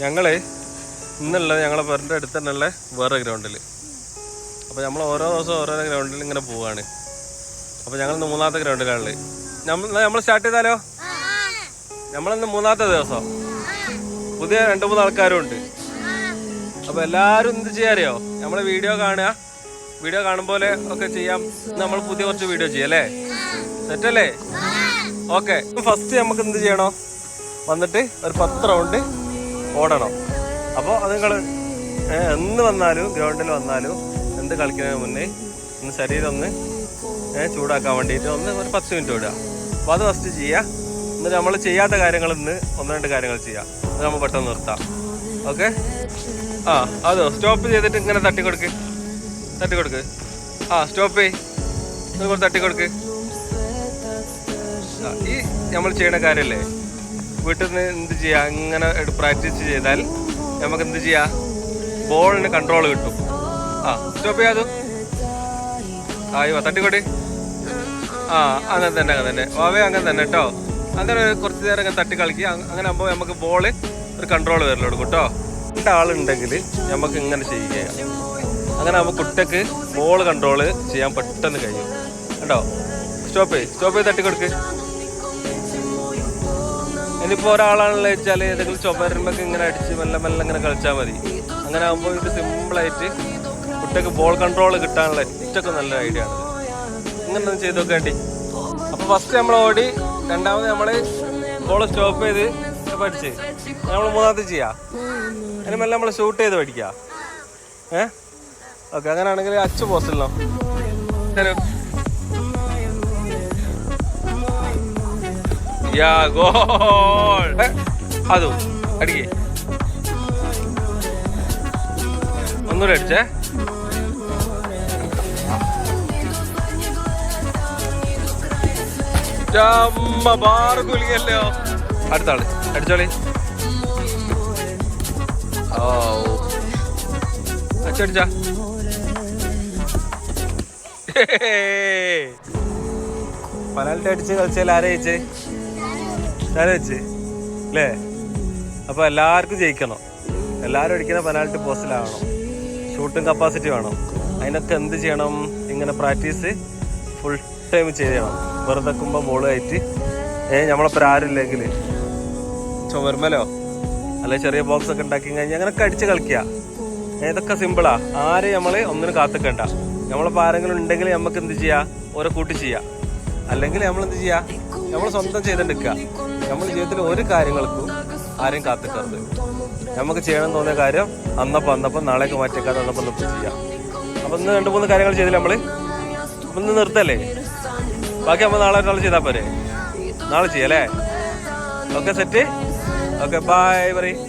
ഞങ്ങൾ ഇന്നുള്ളത് ഞങ്ങളെ പേരിൻ്റെ അടുത്ത് തന്നെയുള്ള വേറെ ഗ്രൗണ്ടിൽ. അപ്പോൾ നമ്മൾ ഓരോ ദിവസം ഓരോ ഗ്രൗണ്ടിൽ ഇങ്ങനെ പോവുകയാണ്. അപ്പോൾ ഞങ്ങളിന്ന് മൂന്നാമത്തെ ഗ്രൗണ്ടിലാണുള്ളത്. നമ്മൾ സ്റ്റാർട്ട് ചെയ്താലോ? നമ്മളിന്ന് മൂന്നാമത്തെ ദിവസം. പുതിയ 2-3 ആൾക്കാരും ഉണ്ട്. അപ്പോൾ എല്ലാവരും എന്ത് ചെയ്യാറിയോ, നമ്മൾ വീഡിയോ കാണുക, വീഡിയോ കാണുമ്പോലെ ഒക്കെ ചെയ്യാം. നമ്മൾ പുതിയ കുറച്ച് വീഡിയോ ചെയ്യാം അല്ലേ? സെറ്റല്ലേ? ഓക്കെ. ഫസ്റ്റ് നമുക്ക് എന്ത് ചെയ്യണോ, വന്നിട്ട് ഒരു 10 റൗണ്ട് ഓടണം. അപ്പോൾ അത് നിങ്ങൾ എന്ന് വന്നാലും ഗ്രൗണ്ടിൽ വന്നാലും എന്ത് കളിക്കുന്നതിന് മുന്നേ ഒന്ന് ശരീരം ഒന്ന് ചൂടാക്കാൻ വേണ്ടിയിട്ട് ഒരു 10 മിനിറ്റ് ഓടുക. അപ്പോൾ അത് ഫസ്റ്റ് ചെയ്യുക. എന്നിട്ട് നമ്മൾ ചെയ്യാത്ത കാര്യങ്ങൾ ഇന്ന് 1-2 കാര്യങ്ങൾ ചെയ്യാം. അത് നമ്മൾ പെട്ടെന്ന് നിർത്താം. ഓക്കെ? അതോ സ്റ്റോപ്പ് ചെയ്തിട്ട് ഇങ്ങനെ തട്ടിക്കൊടുക്ക്. സ്റ്റോപ്പ് ചെയ്ത് തട്ടിക്കൊടുക്ക്. ഈ നമ്മൾ ചെയ്യണ കാര്യമല്ലേ, വീട്ടിൽ നിന്ന് എന്ത് ചെയ്യുക, ഇങ്ങനെ പ്രാക്ടീസ് ചെയ്താൽ നമുക്ക് എന്ത് ചെയ്യാം, ബോളിന് കൺട്രോൾ കിട്ടും. സ്റ്റോപ്പ് ചെയ്യാതു. അയ്യോ തട്ടിക്കൊടി. അങ്ങനെ തന്നെ വാവേ, അങ്ങനെ തന്നെ കേട്ടോ. അങ്ങനെ കുറച്ച് നേരം അങ്ങനെ തട്ടി കളിക്കുക. അങ്ങനെ ആകുമ്പോൾ നമുക്ക് ബോള് ഒരു കൺട്രോൾ വരല് കൊടുക്കും കേട്ടോ. 2 ആളുണ്ടെങ്കിൽ നമുക്ക് ഇങ്ങനെ ചെയ്യുകയാണ്. അങ്ങനെ ആകുമ്പോൾ കുട്ടിക്ക് ബോൾ കൺട്രോൾ ചെയ്യാൻ പെട്ടെന്ന് കഴിയും കേട്ടോ. സ്റ്റോപ്പ് ചെയ്ത് തട്ടിക്കൊടുക്ക്. ഇനിയിപ്പോൾ ഒരാളാണെന്ന് വെച്ചാൽ ഏതെങ്കിലും ചുമരുമ്പൊക്കെ ഇങ്ങനെ അടിച്ച് മെല്ലെ ഇങ്ങനെ കളിച്ചാൽ മതി. അങ്ങനെ ആകുമ്പോൾ ഇത് സിമ്പിളായിട്ട് കുട്ടിക്ക് ബോൾ കൺട്രോൾ കിട്ടാനുള്ള ഏറ്റവും നല്ല ഐഡിയ ആണ്. ഇങ്ങനെ ഒന്ന് ചെയ്ത് നോക്കേണ്ടി. അപ്പോൾ ഫസ്റ്റ് നമ്മൾ ഓടി, രണ്ടാമത് നമ്മൾ ബോൾ സ്റ്റോപ്പ് ചെയ്ത് പഠിച്ച് നമ്മൾ മൂന്നാമത്തെ ചെയ്യാം. അതിന് മെല്ലെ നമ്മൾ ഷൂട്ട് ചെയ്ത് പഠിക്കുക. ഓക്കെ. അങ്ങനെയാണെങ്കിൽ അച്ചു പോസ്റ്റല്ലോ അതും അടിക്കേ. ഒന്നുകൂടെ അടിച്ചേ. ബാറ് കുലിക്കല്ലോ. അടുത്ത ആള് അടിച്ചോളി. അടിച്ചാ പനാൽറ്റി അടിച്ച് കളിച്ചാൽ ആരെ ജയിച്ചേ? വെച്ച് അല്ലേ? അപ്പൊ എല്ലാവർക്കും ജയിക്കണം. എല്ലാവരും അടിക്കുന്ന പെനാൽറ്റി പോസ്റ്റിലാവണം. ഷൂട്ടിംഗ് കപ്പാസിറ്റി വേണം. അതിനൊക്കെ എന്ത് ചെയ്യണം, ഇങ്ങനെ പ്രാക്ടീസ് ഫുൾ ടൈം ചെയ്യണം. വെറുതെ വെക്കുമ്പോൾ ബോൾ കയറ്റി നമ്മളപ്പോൾ ആരുമില്ലെങ്കിൽ ചുമരുമലോ അല്ലെ ചെറിയ ബോക്സ് ഒക്കെ ഉണ്ടാക്കി കഴിഞ്ഞാൽ അങ്ങനെയൊക്കെ അടിച്ച് കളിക്കുക. ഇതൊക്കെ സിമ്പിളാ. ആരെയും നമ്മൾ ഒന്നിനും കാത്തിക്കണ്ട. നമ്മളിപ്പോൾ ആരെങ്കിലും ഉണ്ടെങ്കിൽ നമുക്ക് എന്ത് ചെയ്യാം, ഓരോ കൂട്ടി ചെയ്യാം. അല്ലെങ്കിൽ നമ്മളെന്ത് ചെയ്യുക, നമ്മൾ സ്വന്തം ചെയ്തെടുക്കുക. നമ്മൾ ജീവിതത്തിൽ ഒരു കാര്യങ്ങൾക്കും ആരെയും കാത്തിക്കരുത്. നമുക്ക് ചെയ്യണമെന്ന് തോന്നിയ കാര്യം അന്നപ്പം നാളേക്ക് മാറ്റിയേക്കാതെ അന്നപ്പം ചെയ്യാം. അപ്പം ഇന്ന് 2-3 കാര്യങ്ങൾ ചെയ്തില്ല നമ്മൾ. അപ്പം ഇന്ന് നിർത്തല്ലേ, ബാക്കി നമ്മൾ നാളെ ചെയ്താൽ പോരെ? നാളെ ചെയ്യാം അല്ലേ? Okay, set. ഓക്കെ, ബൈ പറയും.